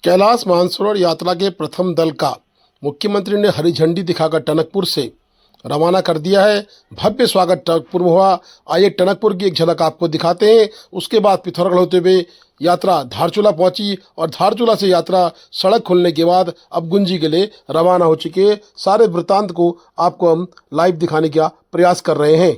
कैलाश मानसरोवर यात्रा के प्रथम दल का मुख्यमंत्री ने हरी झंडी दिखाकर टनकपुर से रवाना कर दिया है। भव्य स्वागत टनकपुर में हुआ। आइए टनकपुर की एक झलक आपको दिखाते हैं। उसके बाद पिथौरागढ़ होते हुए यात्रा धारचूला पहुंची और धारचूला से यात्रा सड़क खुलने के बाद अब गुंजी के लिए रवाना हो चुकी है। सारे वृत्तांत को आपको हम लाइव दिखाने का प्रयास कर रहे हैं।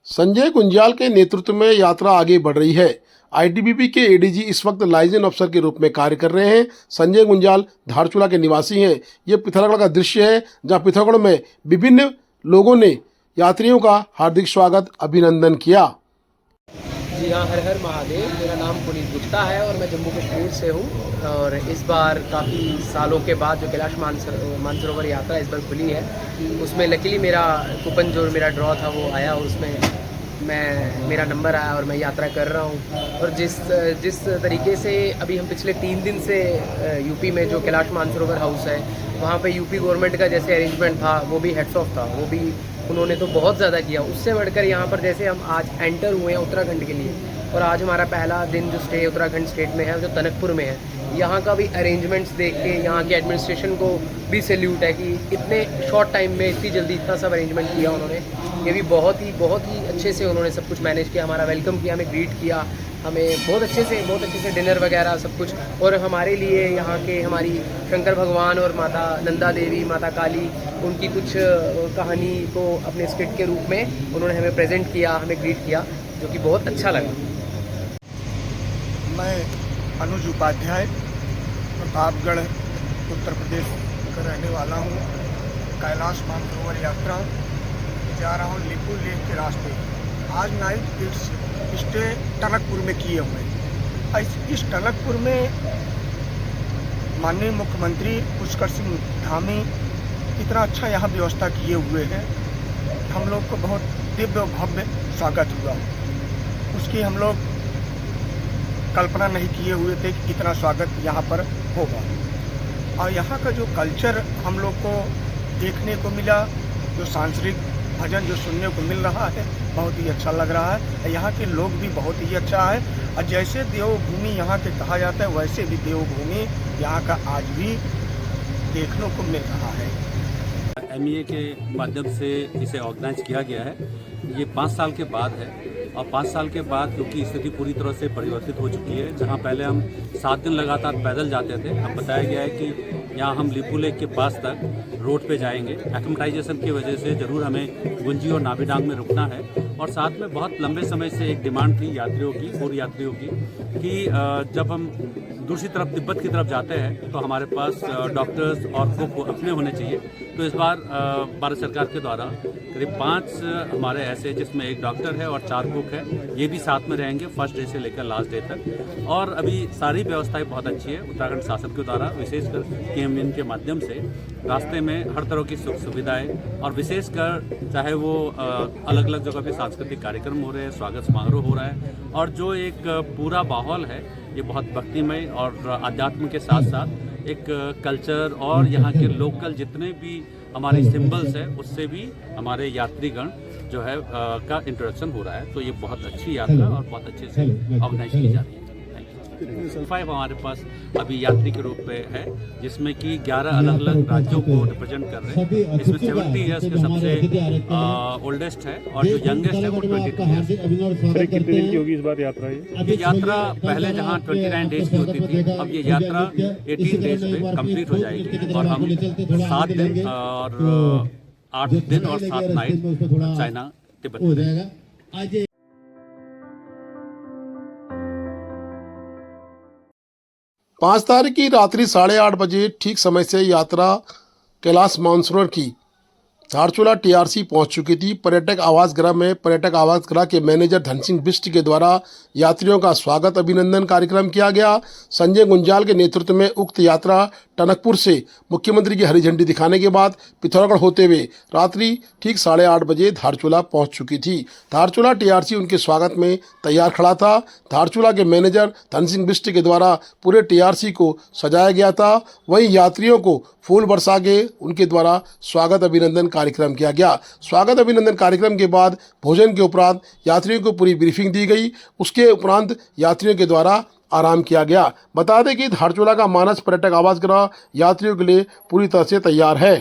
संजय गुंजाल के नेतृत्व में यात्रा आगे बढ़ रही है। आईटीबीपी के एडीजी इस वक्त लाइजन अफसर के रूप में कार्य कर रहे हैं। संजय गुंजाल धारचूला के निवासी हैं। ये पिथौरागढ़ का दृश्य है जहां पिथौरागढ़ में विभिन्न लोगों ने यात्रियों का हार्दिक स्वागत अभिनंदन किया। जी हाँ, हर हर महादेव। मेरा नाम पुनीत गुप्ता है और मैं जम्मू कश्मीर से हूँ। और इस बार काफ़ी सालों के बाद जो कैलाश मानसरोवर यात्रा इस बार खुली है, उसमें लकीली मेरा कूपन जो मेरा ड्रॉ था वो आया और उसमें मेरा नंबर आया और मैं यात्रा कर रहा हूँ। और जिस तरीके से अभी हम पिछले 3 दिन से यूपी में जो कैलाश मानसरोवर हाउस है वहाँ पे यूपी गवर्नमेंट का जैसे अरेंजमेंट था वो भी हेड्स ऑफ था, वो भी उन्होंने तो बहुत ज़्यादा किया। उससे बढ़कर यहाँ पर जैसे हम आज एंटर हुए हैं उत्तराखंड के लिए और आज हमारा पहला दिन जो स्टे उत्तराखंड स्टेट में है जो टनकपुर में है, यहाँ का भी अरेंजमेंट्स देख के यहाँ के एडमिनिस्ट्रेशन को भी सैल्यूट है कि इतने शॉर्ट टाइम में इतनी जल्दी इतना सब अरेंजमेंट किया उन्होंने। ये भी बहुत ही अच्छे से उन्होंने सब कुछ मैनेज किया, हमारा वेलकम किया, हमें ग्रीट किया, हमें बहुत अच्छे से डिनर वगैरह सब कुछ। और हमारे लिए यहाँ के हमारी शंकर भगवान और माता नंदा देवी, माता काली, उनकी कुछ कहानी को अपने स्किट के रूप में उन्होंने हमें प्रेजेंट किया, हमें ग्रीट किया, जो कि बहुत अच्छा लगा। मैं अनुज उपाध्याय प्रतापगढ़ उत्तर प्रदेश का रहने वाला हूँ। कैलाश मानसरोवर यात्रा जा रहा हूँ लिपू लेक के रास्ते। आज नाइट स्टे टनकपुर में किए हुए। इस टनकपुर में माननीय मुख्यमंत्री पुष्कर सिंह धामी इतना अच्छा यहाँ व्यवस्था किए हुए हैं, हम लोग को बहुत दिव्य भव्य स्वागत हुआ। उसकी हम लोग कल्पना नहीं किए हुए थे कि इतना स्वागत यहाँ पर होगा। और यहाँ का जो कल्चर हम लोग को देखने को मिला, जो सांस्कृतिक भजन जो सुनने को मिल रहा है, बहुत ही अच्छा लग रहा है। यहाँ के लोग भी बहुत ही अच्छा है और जैसे देवभूमि यहाँ के कहा जाता है वैसे भी देवभूमि यहाँ का आज भी देखने को मिल रहा है। एमईए के माध्यम से इसे ऑर्गेनाइज किया गया है। ये 5 साल के बाद है और 5 साल के बाद क्योंकि स्थिति पूरी तरह से परिवर्तित हो चुकी है। जहां पहले हम 7 दिन लगातार पैदल जाते थे, अब बताया गया है कि यहाँ हम लिपू लेक के पास तक रोड पे जाएंगे। एक्लिमेटाइजेशन की वजह से ज़रूर हमें गुंजी और नाभिडांग में रुकना है। और साथ में बहुत लंबे समय से एक डिमांड थी यात्रियों की, पूर्व यात्रियों की, कि जब हम दूसरी तरफ तिब्बत की तरफ जाते हैं तो हमारे पास डॉक्टर्स और कुक अपने होने चाहिए। तो इस बार भारत सरकार के द्वारा करीब 5 हमारे ऐसे जिसमें एक डॉक्टर है और 4 कुक है, ये भी साथ में रहेंगे फर्स्ट डे से लेकर लास्ट डे तक। और अभी सारी व्यवस्थाएं बहुत अच्छी है उत्तराखंड शासन के द्वारा, विशेषकर केएमवीएन के माध्यम से रास्ते में हर तरह की सुख सुविधाएं और विशेषकर चाहे वो अलग अलग जगह पे सांस्कृतिक कार्यक्रम हो रहे हैं, स्वागत समारोह हो रहा है और जो एक पूरा माहौल है ये बहुत भक्तिमय और आध्यात्म के साथ साथ एक कल्चर और यहाँ के लोकल जितने भी हमारे सिंबल्स है उससे भी हमारे यात्रीगण जो है का इंट्रोडक्शन हो रहा है। तो ये बहुत अच्छी यात्रा और बहुत अच्छे से ऑर्गेनाइज की जा रही है। 5 हमारे पास अभी यात्री के रूप में है, जिसमें कि 11 अलग अलग राज्यों को रिप्रेजेंट कर रहे हैं। इसमें 70 ईयर्स के सबसे ओल्डेस्ट है और जो यंगेस्ट है वो 22 ईयर्स। कितने दिन की होगी इस बार यात्रा? ये यात्रा पहले जहाँ 29 डेज की होती थी, अब ये यात्रा 18 डेज में कंप्लीट हो जाएगी और हम 7 दिन और 8 दिन और 7 नाइट चाइना तिब्बत में रहेंगे। 5 तारीख की रात्रि 8:30 बजे ठीक समय से यात्रा कैलाश मानसरोवर की धारचूला टीआरसी पहुंच चुकी थी। पर्यटक आवास गृह के मैनेजर धन सिंह बिष्ट के द्वारा यात्रियों का स्वागत अभिनंदन कार्यक्रम किया गया। संजय गुंजाल के नेतृत्व में उक्त यात्रा टनकपुर से मुख्यमंत्री की हरी झंडी दिखाने के बाद पिथौरागढ़ होते हुए रात्रि ठीक 8:30 बजे धारचूला पहुंच चुकी थी। धारचूला टीआरसी उनके स्वागत में तैयार खड़ा था। धारचूला के मैनेजर धन सिंह बिष्ट के द्वारा पूरे टीआरसी को सजाया गया था। वहीं यात्रियों को फूल बरसा के उनके द्वारा स्वागत अभिनंदन कार्यक्रम किया गया। स्वागत अभिनंदन कार्यक्रम के बाद भोजन के उपरांत यात्रियों को पूरी ब्रीफिंग दी गई। उसके उपरांत यात्रियों के द्वारा आराम किया गया। बता दें कि धारचूला का मानस पर्यटक आवास गृह यात्रियों के लिए पूरी तरह से तैयार है।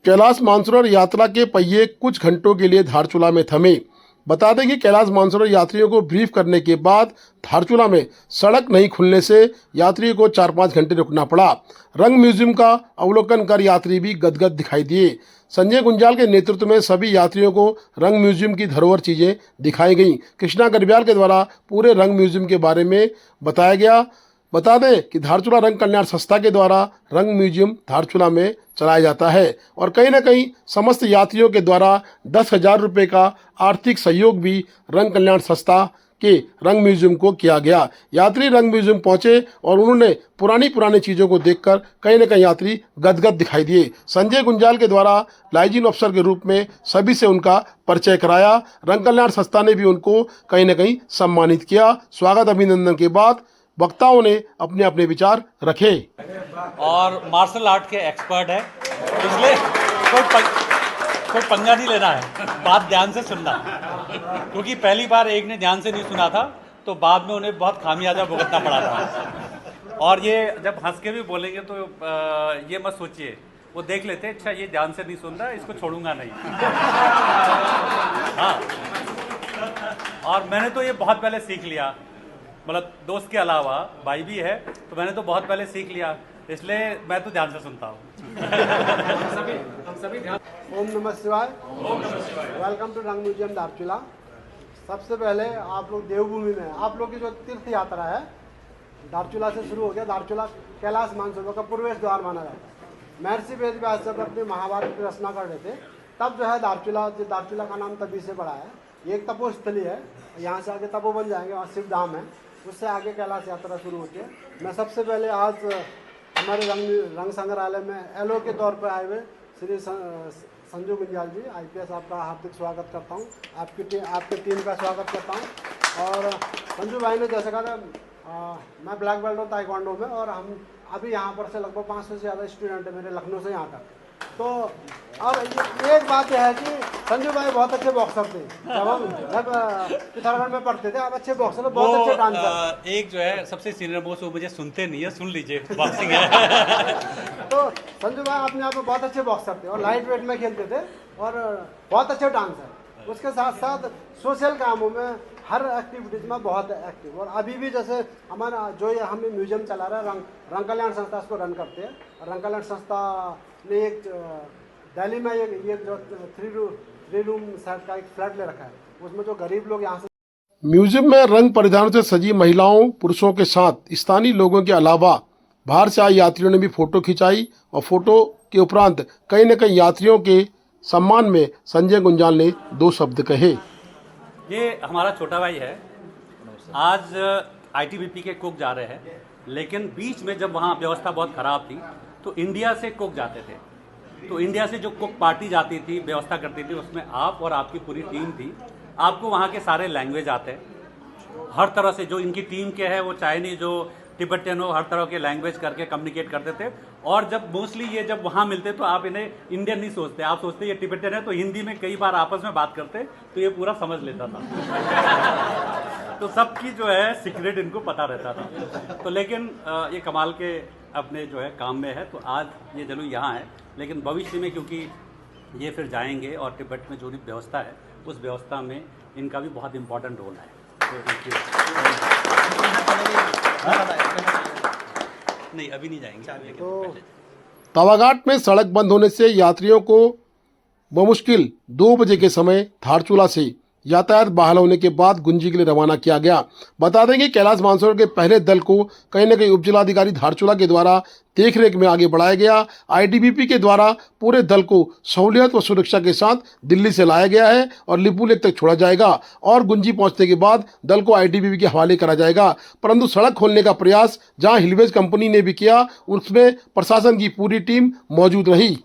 कैलाश मानसरोवर यात्रा के पहिए कुछ घंटों के लिए धारचूला में थमे। बता दें कि कैलाश मानसरोवर यात्रियों को ब्रीफ करने के बाद धारचूला में सड़क नहीं खुलने से यात्रियों को 4-5 घंटे रुकना पड़ा। रंग म्यूजियम का अवलोकन कर यात्री भी गदगद दिखाई दिए। संजय गुंजाल के नेतृत्व में सभी यात्रियों को रंग म्यूजियम की धरोहर चीजें दिखाई गईं। कृष्णा गर्ब्याल के द्वारा पूरे रंग म्यूजियम के बारे में बताया गया। बता दें कि धारचूला रंग कल्याण संस्था के द्वारा रंग म्यूजियम धारचूला में चलाया जाता है और कहीं न कहीं समस्त यात्रियों के द्वारा 10,000 रुपये का आर्थिक सहयोग भी रंग कल्याण संस्था के रंग म्यूजियम को किया गया। यात्री रंग म्यूजियम पहुंचे और उन्होंने पुरानी चीज़ों को देखकर कहीं न कहीं यात्री गदगद दिखाई दिए। संजय गुंजाल के द्वारा लाइजिन ऑफिसर के रूप में सभी से उनका परिचय कराया। रंग कल्याण संस्था ने भी उनको कहीं न कहीं सम्मानित किया। स्वागत अभिनंदन के बाद वक्ताओं ने अपने अपने विचार रखे और मार्शल आर्ट के एक्सपर्ट है, इसलिए कोई पंगा नहीं लेना है, बात ध्यान से सुनना, क्योंकि पहली बार एक ने ध्यान से नहीं सुना था तो बाद में उन्हें बहुत खामियाजा भुगतना पड़ा था। और ये जब हंस के भी बोलेंगे तो ये मत सोचिए, वो देख लेते अच्छा ये ध्यान से नहीं सुन रहा, इसको छोड़ूंगा नहीं। हाँ, और मैंने तो ये बहुत पहले सीख लिया, मतलब दोस्त के अलावा भाई भी है तो मैंने तो बहुत पहले सीख लिया, इसलिए मैं तो ध्यान से सुनता हूँ। ओम नमः शिवाय। वेलकम टू रंग म्यूजियम धारचूला। सबसे पहले आप लोग देवभूमि में, आप लोग की जो तीर्थ यात्रा है धारचूला से शुरू हो गया। धारचूला कैलाश मानसरोवर का प्रवेश द्वार माना जाता है। महर्षि वेद व्यास जब अपनी महाभारत की रचना कर रहे थे तब जो है धारचूला का नाम तभी से पड़ा है। ये एक तपोस्थली है, यहाँ से आगे तपोवन जाएंगे, वहाँ शिव धाम है, उससे आगे कैलाश यात्रा शुरू होती है। मैं सबसे पहले आज हमारे रंग संग्रहालय में एलओ के तौर पर आए हुए श्री संजू गुंजाल जी IPS आपका हार्दिक स्वागत करता हूँ। आपके टीम का स्वागत करता हूँ। और संजू भाई ने जैसे कहा था, मैं ब्लैक बेल्ट हूँ ताइक्वांडो में और हम अभी यहाँ पर से लगभग 500 से ज़्यादा स्टूडेंट है मेरे लखनऊ से यहाँ तक। तो अब एक बात यह है कि संजू भाई बहुत अच्छे बॉक्सर थे। जब पिथौरागढ़ में पढ़ते थे, आप अच्छे बॉक्सर, बहुत अच्छे डांसर। एक जो है सबसे सीनियर मोस्ट, वो मुझे सुनते नहीं है, सुन लीजिए, बॉक्सिंग है। तो संजू भाई अपने आप में बहुत अच्छे बॉक्सर थे और लाइट वेट में खेलते थे और बहुत अच्छे डांसर। उसके साथ साथ सोशल कामों में, हर एक्टिविटीज़ में बहुत एक्टिव। और अभी भी जैसे हमारा जो ये हमें म्यूजियम चला रहा है, रंग कल्याण संस्था इसको रन करते हैं। रंग कल्याण संस्था ने एक दिल्ली में ये जो 3 रूम सेट का एक फ्लैट ले रखा है, उसमें जो गरीब लोग यहाँ से म्यूजियम में रंग परिधानों से सजी महिलाओं पुरुषों के साथ स्थानीय लोगों के अलावा बाहर से आए यात्रियों ने भी फोटो खिंचाई और फोटो के उपरांत कहीं न कहीं यात्रियों के सम्मान में संजय गुंजाल ने 2 शब्द कहे। ये हमारा छोटा भाई है। आज ITBP के कुक जा रहे हैं, लेकिन बीच में जब वहाँ व्यवस्था बहुत ख़राब थी तो इंडिया से कुक जाते थे। तो इंडिया से जो कुक पार्टी जाती थी, व्यवस्था करती थी, उसमें आप और आपकी पूरी टीम थी। आपको वहाँ के सारे लैंग्वेज आते हैं, हर तरह से जो इनकी टीम के है, वो चाइनीज जो तिब्बतियन हो, हर तरह के लैंग्वेज करके कम्युनिकेट करते थे। और जब मोस्टली ये जब वहाँ मिलते तो आप इन्हें इंडियन नहीं सोचते, आप सोचते ये तिब्बतियन है, तो हिंदी में कई बार आपस में बात करते तो ये पूरा समझ लेता था। तो सबकी जो है सीक्रेट इनको पता रहता था। तो लेकिन ये कमाल के अपने जो है काम में है, तो आज ये चलो यहाँ है, लेकिन भविष्य में क्योंकि ये फिर जाएंगे और तिब्बत में जो भी व्यवस्था है उस व्यवस्था में इनका भी बहुत इम्पोर्टेंट रोल है। नहीं, अभी नहीं जाएंगे। तो तवाघाट में सड़क बंद होने से यात्रियों को बमुश्किल 2 बजे के समय धारचूला से यातायात बहाल होने के बाद गुंजी के लिए रवाना किया गया। बता दें कि कैलाश मानसरोवर के पहले दल को कहीं न कहीं उपजिलाधिकारी धारचूला के द्वारा देखरेख में आगे बढ़ाया गया। आईटीबीपी के द्वारा पूरे दल को सहूलियत व सुरक्षा के साथ दिल्ली से लाया गया है और लिपू लेक तक छोड़ा जाएगा और गुंजी पहुंचने के बाद दल को आईटीबीपी के हवाले करा जाएगा। परंतु सड़क खोलने का प्रयास जहां हिलवेज कंपनी ने भी किया, उसमें प्रशासन की पूरी टीम मौजूद रही।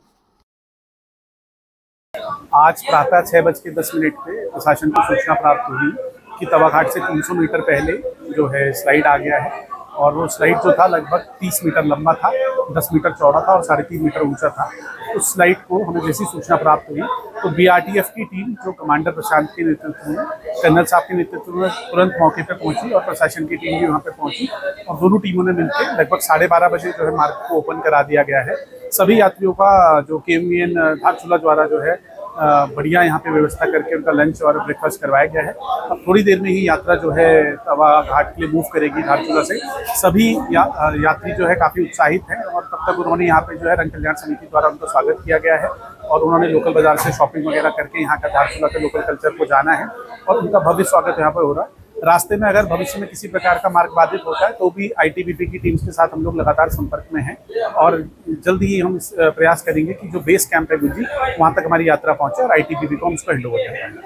आज प्रातः 6:10 पे प्रशासन को सूचना प्राप्त हुई कि तवाघाट से 300 मीटर पहले जो है स्लाइड आ गया है और वो स्लाइड जो था लगभग 30 मीटर लंबा था, 10 मीटर चौड़ा था और 3.5 मीटर ऊंचा था। उस स्लाइड को हमें जैसी सूचना प्राप्त हुई तो बीआरटीएफ की टीम जो कमांडर प्रशांत के नेतृत्व में, कर्नल साहब के नेतृत्व में तुरंत मौके पर पहुंची और प्रशासन की टीम भी वहाँ पर पहुंची और दोनों टीमों ने मिलकर लगभग 12:30 बजे जो है मार्ग को ओपन करा दिया गया है। सभी यात्रियों का जो केएमवीएन धारचूला द्वारा जो है बढ़िया यहाँ पे व्यवस्था करके उनका लंच और ब्रेकफास्ट करवाया गया है। अब थोड़ी देर में ही यात्रा जो है तवा घाट के लिए मूव करेगी धारचूला से। सभी यात्री जो है काफ़ी उत्साहित हैं और तब तक उन्होंने यहाँ पे जो है रंग कल्याण समिति द्वारा उनका स्वागत किया गया है और उन्होंने लोकल बाजार से शॉपिंग वगैरह करके यहाँ का धारचूला के लोकल कल्चर को जाना है और उनका भव्य स्वागत यहाँ पर हो रहा है। रास्ते में अगर भविष्य में किसी प्रकार का मार्ग बाधित होता है तो भी आईटीबीपी की टीम्स के साथ हम लोग लगातार संपर्क में हैं और जल्द ही हम प्रयास करेंगे कि जो बेस कैंप है गुंजी वहां तक हमारी यात्रा पहुंचे और आईटीबीपी को हम उसको हैंड ओवर कर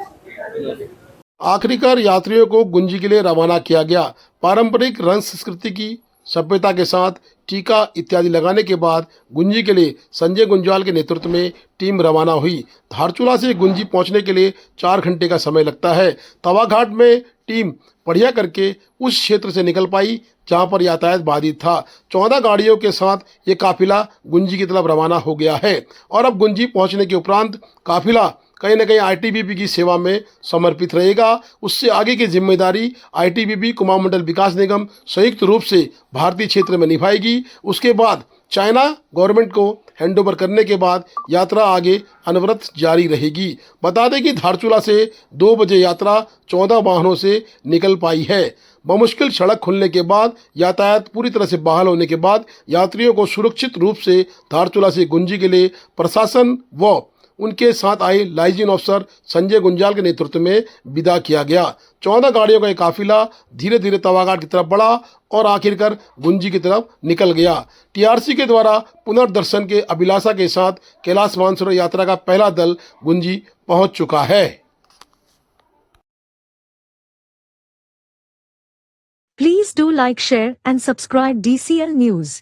पाएंगे। आखिरकार यात्रियों को गुंजी के लिए रवाना किया गया। पारंपरिक रंग संस्कृति की सभ्यता के साथ टीका इत्यादि लगाने के बाद गुंजी के लिए संजय गुंजाल के नेतृत्व में टीम रवाना हुई। धारचूला से गुंजी पहुंचने के लिए 4 घंटे का समय लगता है। तवाघाट में टीम बढ़िया करके उस क्षेत्र से निकल पाई जहां पर यातायात बाधित था। 14 गाड़ियों के साथ ये काफिला गुंजी की तरफ रवाना हो गया है और अब गुंजी पहुंचने के उपरांत काफिला कहीं न कहीं आईटीबीपी की सेवा में समर्पित रहेगा। उससे आगे की जिम्मेदारी आईटीबीपी कुमाऊं मंडल विकास निगम संयुक्त रूप से भारतीय क्षेत्र में निभाएगी। उसके बाद चाइना गवर्नमेंट को हैंडओवर करने के बाद यात्रा आगे अनवरत जारी रहेगी। बता दें कि धारचूला से 2 बजे यात्रा 14 वाहनों से निकल पाई है। बमुश्किल सड़क खुलने के बाद यातायात पूरी तरह से बहाल होने के बाद यात्रियों को सुरक्षित रूप से धारचूला से गुंजी के लिए प्रशासन व उनके साथ आए लाइजिन ऑफिसर संजय गुंजाल के नेतृत्व में विदा किया गया। 14 गाड़ियों का एक काफिला धीरे धीरे तवाघाट की तरफ बढ़ा और आखिरकार गुंजी की तरफ निकल गया। टीआरसी के द्वारा पुनर्दर्शन के अभिलाषा के साथ कैलाश मानसरोवर यात्रा का पहला दल गुंजी पहुंच चुका है। Please do like, share and subscribe DCL News.